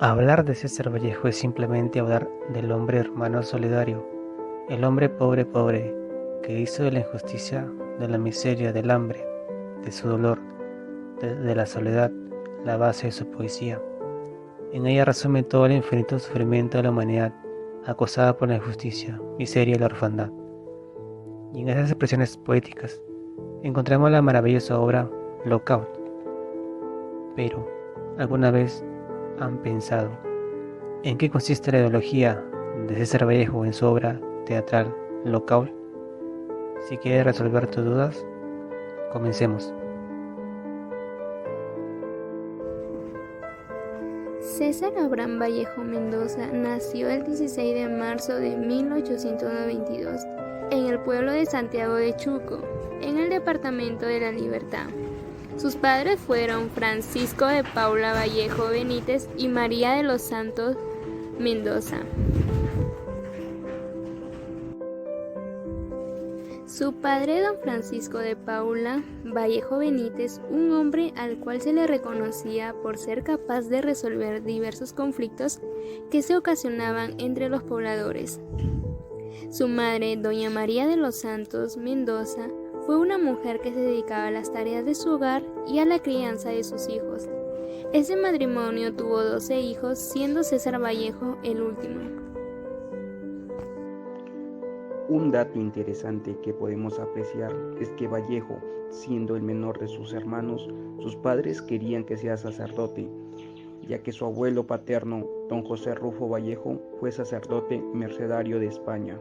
Hablar de César Vallejo es simplemente hablar del hombre hermano solidario, el hombre pobre pobre, que hizo de la injusticia, de la miseria, del hambre, de su dolor, de la soledad, la base de su poesía. En ella resume todo el infinito sufrimiento de la humanidad, acosada por la injusticia, miseria y la orfandad. Y en esas expresiones poéticas encontramos la maravillosa obra Lockout. Pero, ¿alguna vez han pensado en qué consiste la ideología de César Vallejo en su obra teatral Lockout? Si quieres resolver tus dudas, comencemos. César Abraham Vallejo Mendoza nació el 16 de marzo de 1892 en el pueblo de Santiago de Chuco, en el departamento de La Libertad. Sus padres fueron Francisco de Paula Vallejo Benítez y María de los Santos Mendoza. Su padre, don Francisco de Paula Vallejo Benítez, un hombre al cual se le reconocía por ser capaz de resolver diversos conflictos que se ocasionaban entre los pobladores. Su madre, doña María de los Santos Mendoza, fue una mujer que se dedicaba a las tareas de su hogar y a la crianza de sus hijos. Ese matrimonio tuvo 12 hijos, siendo César Vallejo el último. Un dato interesante que podemos apreciar es que Vallejo, siendo el menor de sus hermanos, sus padres querían que sea sacerdote, ya que su abuelo paterno, don José Rufo Vallejo, fue sacerdote mercedario de España.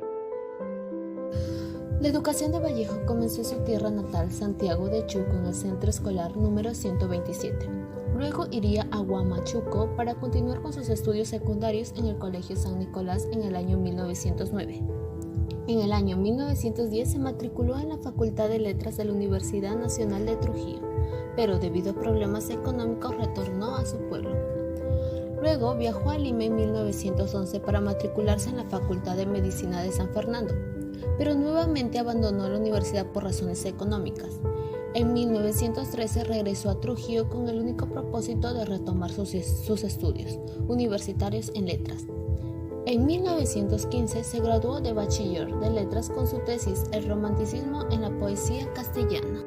La educación de Vallejo comenzó en su tierra natal, Santiago de Chuco, en el centro escolar número 127. Luego iría a Huamachuco para continuar con sus estudios secundarios en el Colegio San Nicolás en el año 1909. En el año 1910 se matriculó en la Facultad de Letras de la Universidad Nacional de Trujillo, pero debido a problemas económicos retornó a su pueblo. Luego viajó a Lima en 1911 para matricularse en la Facultad de Medicina de San Fernando, pero nuevamente abandonó la universidad por razones económicas. En 1913 regresó a Trujillo con el único propósito de retomar sus estudios universitarios en letras. En 1915 se graduó de bachiller de letras con su tesis El romanticismo en la poesía castellana.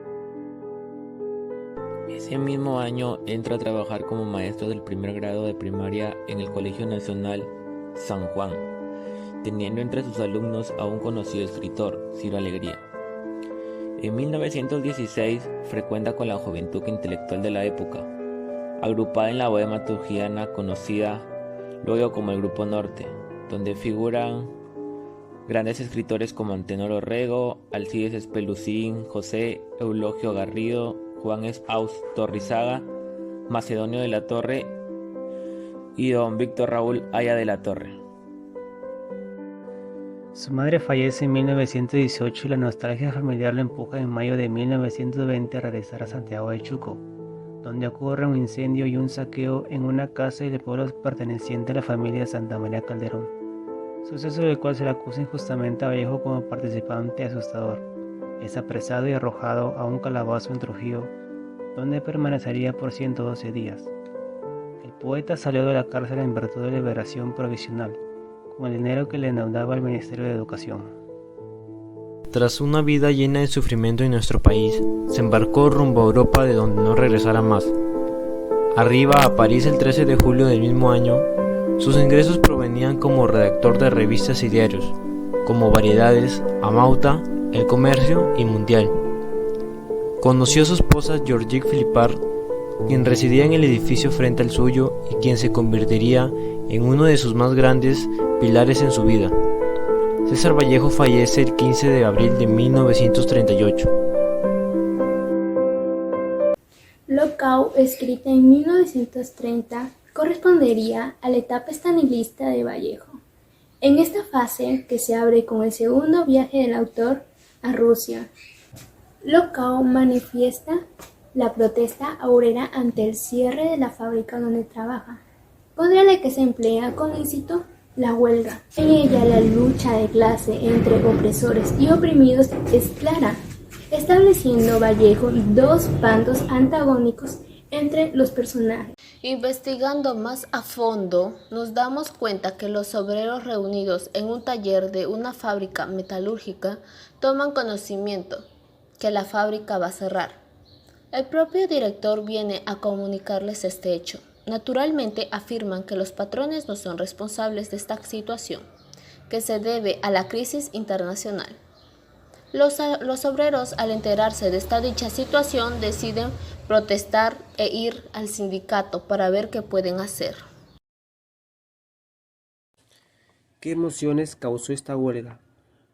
Ese mismo año entra a trabajar como maestro del primer grado de primaria en el Colegio Nacional San Juan, teniendo entre sus alumnos a un conocido escritor, Ciro Alegría. En 1916 frecuenta con la juventud intelectual de la época, agrupada en la bohemia trujillana conocida luego como el Grupo Norte, donde figuran grandes escritores como Antenor Orrego, Alcides Espelucín, José Eulogio Garrido, Juan Espaus Torrizaga, Macedonio de la Torre y don Víctor Raúl Aya de la Torre. Su madre fallece en 1918 y la nostalgia familiar lo empuja en mayo de 1920 a regresar a Santiago de Chuco, donde ocurre un incendio y un saqueo en una casa del pueblo perteneciente a la familia de Santa María Calderón, suceso del cual se le acusa injustamente a Vallejo como participante asustador. Es apresado y arrojado a un calabozo en Trujillo, donde permanecería por 112 días. El poeta salió de la cárcel en virtud de liberación provisional, con el dinero que le endeudaba el Ministerio de Educación. Tras una vida llena de sufrimiento en nuestro país, se embarcó rumbo a Europa, de donde no regresará más. Arriba a París el 13 de julio del mismo año, sus ingresos provenían como redactor de revistas y diarios, como Variedades, Amauta, El Comercio y Mundial. Conoció a su esposa Georgique Philippard, quien residía en el edificio frente al suyo y quien se convertiría en uno de sus más grandes pilares en su vida. César Vallejo fallece el 15 de abril de 1938. Lockout, escrita en 1930, correspondería a la etapa estanilista de Vallejo. En esta fase, que se abre con el segundo viaje del autor a Rusia, Lockout manifiesta la protesta obrera ante el cierre de la fábrica donde trabaja, contra la que se emplea con éxito la huelga. En ella la lucha de clase entre opresores y oprimidos es clara, estableciendo Vallejo dos bandos antagónicos entre los personajes. Investigando más a fondo, nos damos cuenta que los obreros reunidos en un taller de una fábrica metalúrgica toman conocimiento que la fábrica va a cerrar. El propio director viene a comunicarles este hecho. Naturalmente afirman que los patrones no son responsables de esta situación, que se debe a la crisis internacional. Los obreros, al enterarse de esta dicha situación, deciden protestar e ir al sindicato para ver qué pueden hacer. ¿Qué emociones causó esta huelga?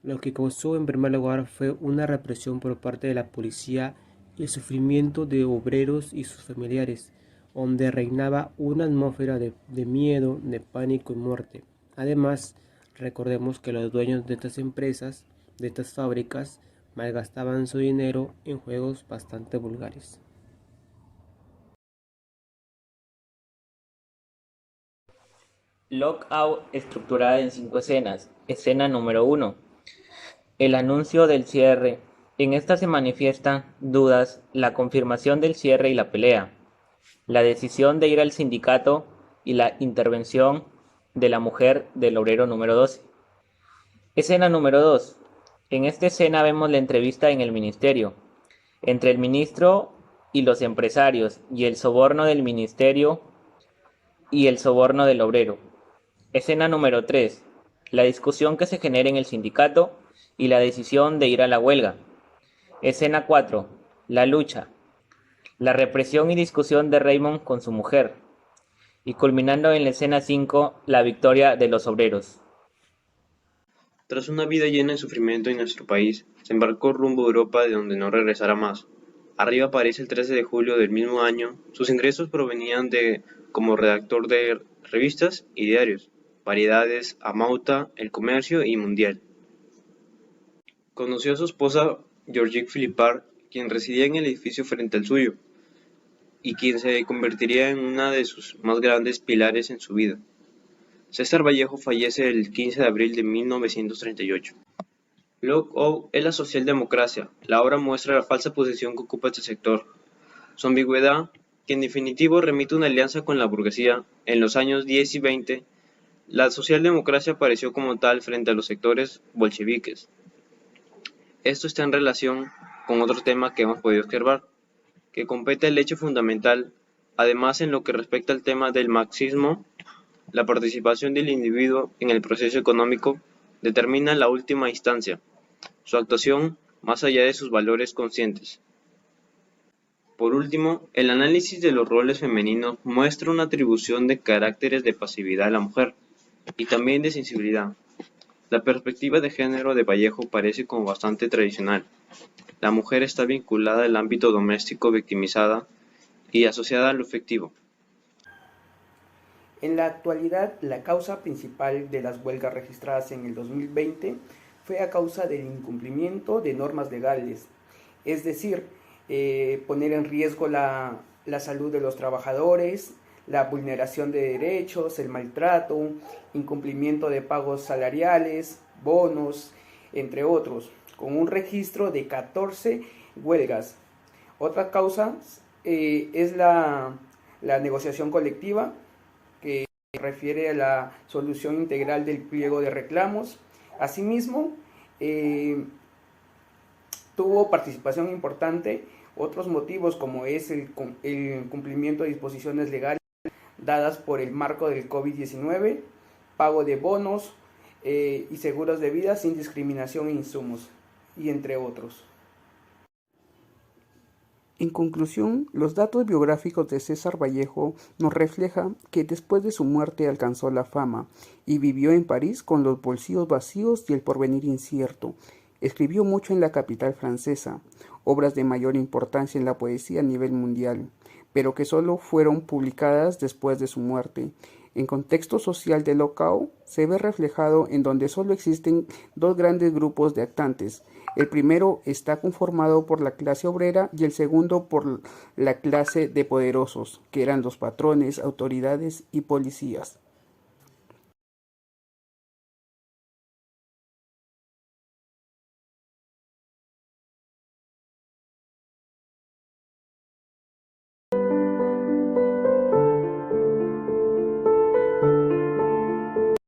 Lo que causó en primer lugar fue una represión por parte de la policía y el sufrimiento de obreros y sus familiares, donde reinaba una atmósfera de miedo, de pánico y muerte. Además, recordemos que los dueños de estas empresas, de estas fábricas, malgastaban su dinero en juegos bastante vulgares. Lockout estructurada en 5 escenas. Escena número 1. El anuncio del cierre. En esta se manifiestan dudas, la confirmación del cierre y la pelea, la decisión de ir al sindicato y la intervención de la mujer del obrero número 12. Escena número 2. En esta escena vemos la entrevista en el ministerio, entre el ministro y los empresarios, y el soborno del ministerio y el soborno del obrero. Escena número 3. La discusión que se genera en el sindicato y la decisión de ir a la huelga. Escena 4. La lucha. La represión y discusión de Raymond con su mujer. Y culminando en la escena 5, la victoria de los obreros. Tras una vida llena de sufrimiento en nuestro país, se embarcó rumbo a Europa de donde no regresará más. Arriba a París el 13 de julio del mismo año, sus ingresos provenían como redactor de revistas y diarios, Variedades, Amauta, El Comercio y Mundial. Conoció a su esposa Georgette Philippard, quien residía en el edificio frente al suyo, y quien se convertiría en una de sus más grandes pilares en su vida. César Vallejo fallece el 15 de abril de 1938. Lockout es la socialdemocracia. La obra muestra la falsa posición que ocupa este sector. Su ambigüedad, que en definitivo remite a una alianza con la burguesía. En los años 10 y 20, la socialdemocracia apareció como tal frente a los sectores bolcheviques. Esto está en relación con otro tema que hemos podido observar, que compete el hecho fundamental. Además, en lo que respecta al tema del marxismo, la participación del individuo en el proceso económico determina la última instancia, su actuación más allá de sus valores conscientes. Por último, el análisis de los roles femeninos muestra una atribución de caracteres de pasividad a la mujer y también de sensibilidad. La perspectiva de género de Vallejo parece como bastante tradicional. La mujer está vinculada al ámbito doméstico victimizada y asociada a lo efectivo. En la actualidad, la causa principal de las huelgas registradas en el 2020 fue a causa del incumplimiento de normas legales, es decir, poner en riesgo la salud de los trabajadores, la vulneración de derechos, el maltrato, incumplimiento de pagos salariales, bonos, entre otros, con un registro de 14 huelgas. Otra causa es la negociación colectiva, que refiere a la solución integral del pliego de reclamos. Asimismo, tuvo participación importante otros motivos como es el cumplimiento de disposiciones legales dadas por el marco del COVID-19, pago de bonos y seguros de vida sin discriminación e insumos, y entre otros. En conclusión, los datos biográficos de César Vallejo nos reflejan que después de su muerte alcanzó la fama y vivió en París con los bolsillos vacíos y el porvenir incierto. Escribió mucho en la capital francesa, obras de mayor importancia en la poesía a nivel mundial, pero que solo fueron publicadas después de su muerte. En contexto social de Lockout se ve reflejado en donde solo existen dos grandes grupos de actantes. El primero está conformado por la clase obrera y el segundo por la clase de poderosos, que eran los patrones, autoridades y policías.